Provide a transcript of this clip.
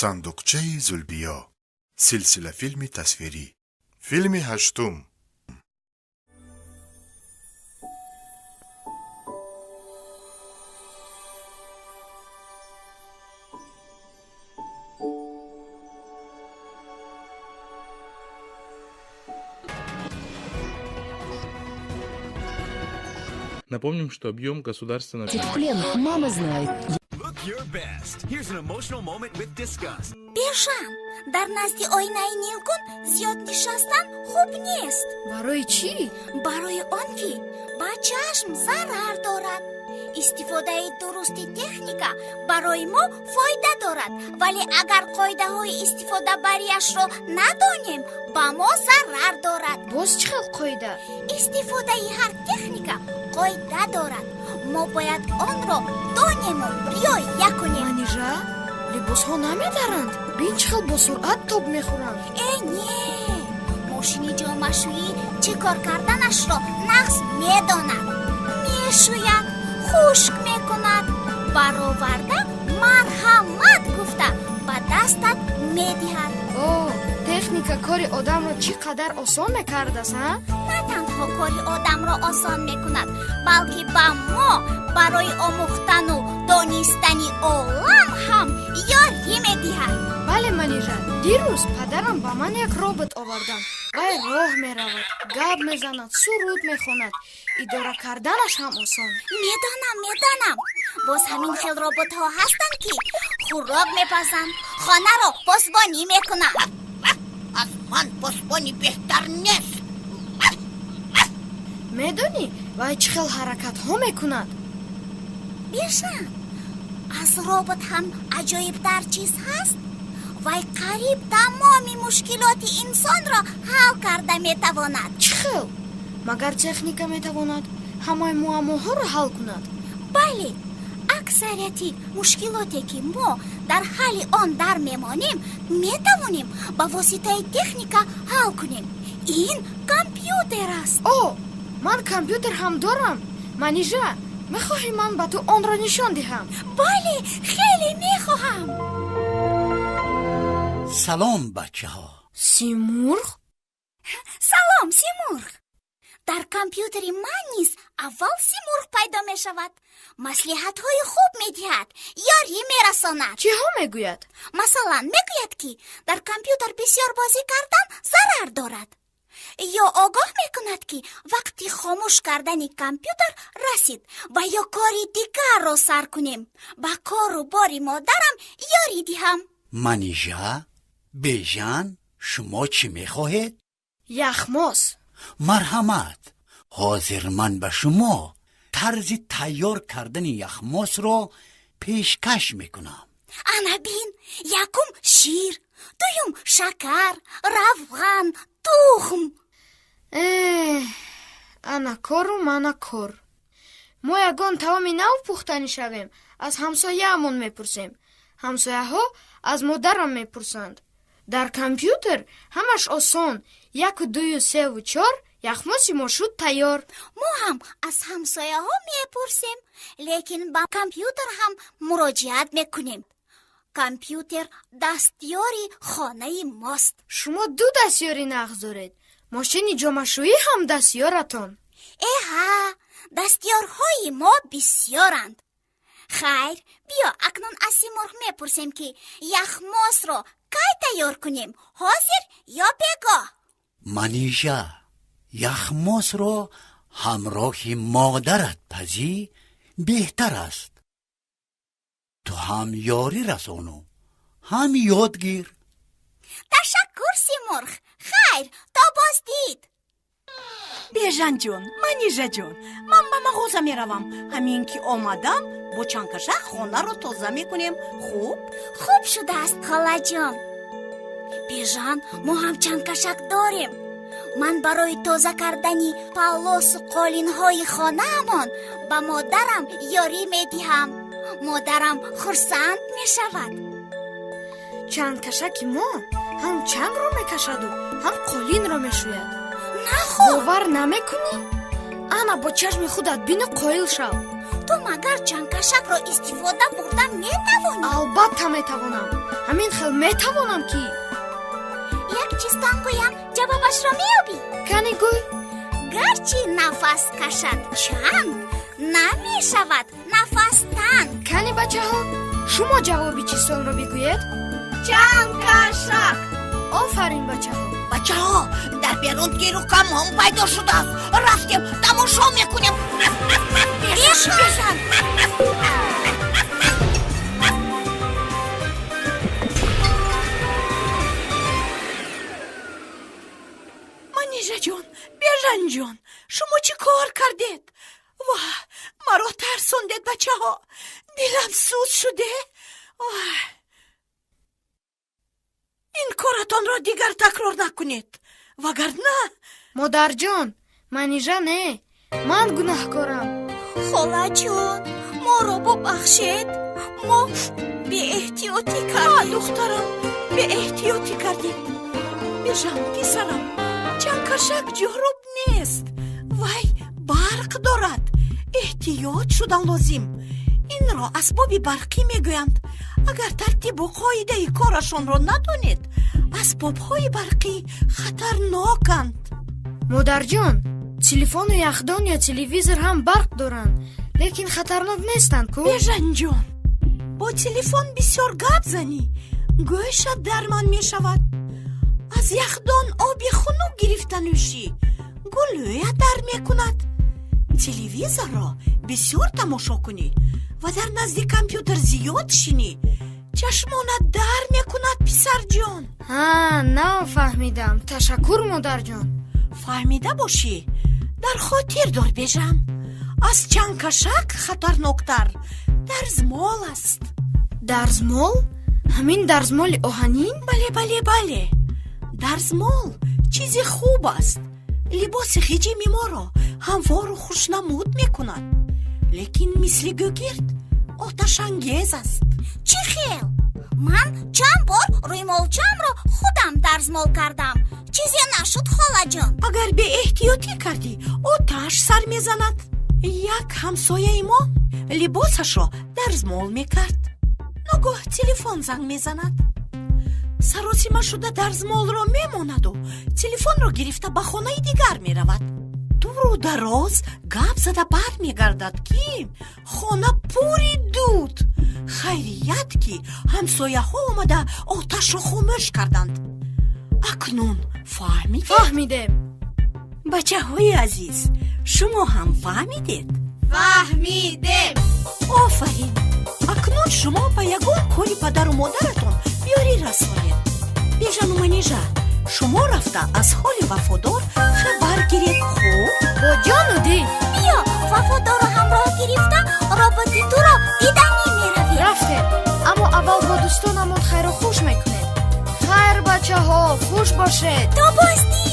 صندوقچه زولبیا، سلسله فیلم تصویری. فیلم هشتم. Напомним, что объем государственного... Мама знает. Look your best. Here's an emotional moment with Disgust. Бешан, дар назди оинаи нилгун зиёд нишастан хуб нест. Барои чӣ? Барои он ки ба чашм зарар дорад. Истифодаи дурусти техника барои мо фоида дорад, вале агар қоидаҳои истифодабариашро надонем, ба мо зарар дорад. Боз чӣ хел қоида? истифодаи ҳар техника қоида дорад. мо бояд онро донему риоя кунем. Манижа, либосҳо намедаранд. Бин чӣ хел босуръат тоб мехӯранд. Не, мошини ҷомашӯӣ чӣ кор карданашро нағз медонад. Мешӯяд, хушк мекунад, бароварда марҳамат гуфта ба дастат медиҳад. О, техника кори одамро чӣ қадар осон мекардааст, а? На танҳо кори одамро осон мекунад, балки ба мо барои омӯхтану донистани олам ҳам ёрӣ медиҳад. Бале, Манижа, дирӯз падарам ба ман як робот оварданд. Вай роҳ меравад, гап мезанад, суруд мехонад. идора карданаш ҳам осон. Медонам. Боз ҳамин хел роботҳо ҳастанд ки хӯрок мепазанд, хонаро посбонӣ мекунанд. аз ман посбонӣ беҳтар нест. Медонӣ вай чӣ хел ҳаракатҳо мекунад? Бешан, аз робот ҳам аҷоибтар чиз ҳаст. Вай қариб тамоми мушкилоти инсонро ҳал карда метавонад. Чӣ хел? Магар техника метавонад ҳамаи муаммоҳоро ҳал кунад? Бале, аксарияти мушкилоте ки мо дар ҳалли он дар мемонем, метавонем ба воситаи техника ҳал кунем. Ин компютер аст. О, ман компютер ҳам дорам. Манижа, мехоҳӣ ман ба ту онро нишон диҳам? Бале, хеле мехоҳам. салом бачаҳо. Симурғ? Салом, Симурғ. дар компютери ман низ аввал Симурғ пайдо мешавад. маслиҳатҳои хуб медиҳад, ёрӣ мерасонад. Чиҳо мегӯяд? Масалан, мегӯяд ки дар компютер бисёр бозӣ кардан зарар дорад. ё огоҳ мекунад ки вақти хомӯш кардани компютер расид ва ё кори дигарро сар кунем. ба кору бори модарам ёрӣ диҳам. манижа, бежан, шумо чӣ мехоҳед? Яхмос. марҳамат, ҳозир ман ба шумо тарзи тайёр кардани яхмосро пешкаш мекунам. ана бин, якум шир, дуюм шакар, равған, тухм. ана кору мана кор. мо ягон таоми нав пухта мешавем, аз ҳамсояамон мепурсем. ҳамсояҳо аз модарам мепурсанд. дар компютер ҳамаш осон. 1, 2, 3, 4 яхмоси мо шуд тайёр. мо ҳам аз ҳамсояҳо мепурсем, лекин ба компютер ҳам муроҷиат мекунем. компютер дастёри хонаи мост. шумо 2 дастёри нағз доред. мошини ҷомашӯӣ ҳам дастёратон. эҳа, дастёрҳои мо бисёранд. хайр, биё акнун аз Симурғ мепурсем ки яхмосро кай тайёр кунем, ҳозир ё бегоҳ? манижа, яхмосро ҳамроҳи модарат пазӣ беҳтар аст. ту ҳам ёрӣ расону, ҳам ёд гир. ташаккур, Симурғ. хайр, то боздид. бежан ҷон, манижа ҷон, ман ба мағоза меравам. ҳамин ки омадам, бо чангкашак хонаро тоза мекунем. хуб шудааст, холаҷон. бежан, мо ҳам чангкашак дорем. ман барои тоза кардани паллосу қолинҳои хонаамон ба модарам ёрӣ медиҳам. модарам хурсанд мешавад. чангкашаки мо ҳам чангро мекашаду ҳам қолинро мешӯяд. нахо, бовар намекунӣ? ана бо чашми худат бини қоил шав. ту магар чангкашакро истифода бурда метавонӣ? албатта метавонам. ҳамин хел метавонам ки як чизтон гӯям, ҷавобашро меёбӣ. кани гӯй. гарчи нафас кашад чанг, намешавад нафас танг. кани бачаҳо, шумо ҷавоби чӣ суолро бигӯед? чангкашак. офарин бачаҳо. бачаҳо, дар берун гиру камон пайдо шудааст. рафтем тамошо мекунем. бешан. манижаҷон, бежанҷон, шумо чӣ кор кардед? ва маро тарсондед бачаҳо. дилам суз шуде. ин коратонро дигар такрор накунед, вагарна модарҷон, манижа не, ман гунаҳкорам. холаҷон, моро бубахшед. мо беэҳтиётӣ ҳа кардем. духтарам, беэҳтиётӣ кардем. бежан писарам, чангкашак ҷороб нест, вай барқ дорад. эҳтиёт шудан лозим. инро асбоби барқӣ мегӯянд. агар тартибу қоидаи корашонро надонед, асбобҳои барқӣ хатарноканд. модарҷон, телефону яхдон ё телевизор ҳам барқ доранд, лекин хатарнок нестанд ку? бежанҷон, бо телефон бисёр гап занӣ, гӯшат дарман мешавад. аз яхдон оби хунук гирифта нӯшӣ, гулӯят дар мекунад. телевизорро бисёр тамошо кунӣ ва дар назди компютер зиёд шинӣ, чашмонат дар мекунад писарҷон. нафаҳмидам. ташаккур модарҷон. фаҳмида бошӣ. дар хотир дор бежан, аз чангкашак хатарноктар дарзмол аст. дарзмол? ҳамин дарзмоли оҳанин? бале. дарзмол чизи хуб аст. либоси хиҷими моро ҳамвору хушнамуд мекунад, лекин мисли гӯгирд оташангез аст. чӣ хел? ман чанд бор рӯймолчаамро худам дарзмол кардам. чизе нашуд холаҷон. агар беэҳтиётӣ кардӣ, оташ сар мезанад. як ҳамсояи мо либосашро дарзмол мекард. ногоҳ телефон занг мезанад. саросима шуда дарзмолро мемонаду телефонро гирифта ба хонаи дигар меравад. дуру дароз гап зада бармегардад ки хона пури дуд. хайрият ки ҳамсояҳо омада оташро хомӯш карданд. акнун фаҳмидем. бачаҳои азиз, шумо ҳам фаҳмидед? фаҳмидем. офарин. акнун шумо ба ягон кори падару модаратон биёрӣ расонед. бежану манижа, шумо рафта аз ҳоли вафодор хабар гиред. хуб, бо ҷону дил. биё вафодорро ҳамроҳ гирифта роботи туро диданӣ меравем. рафтем, аммо аввал бо дӯстонамон хайру хуш мекунем. хайр бачаҳо, хуш бошед. то бозди.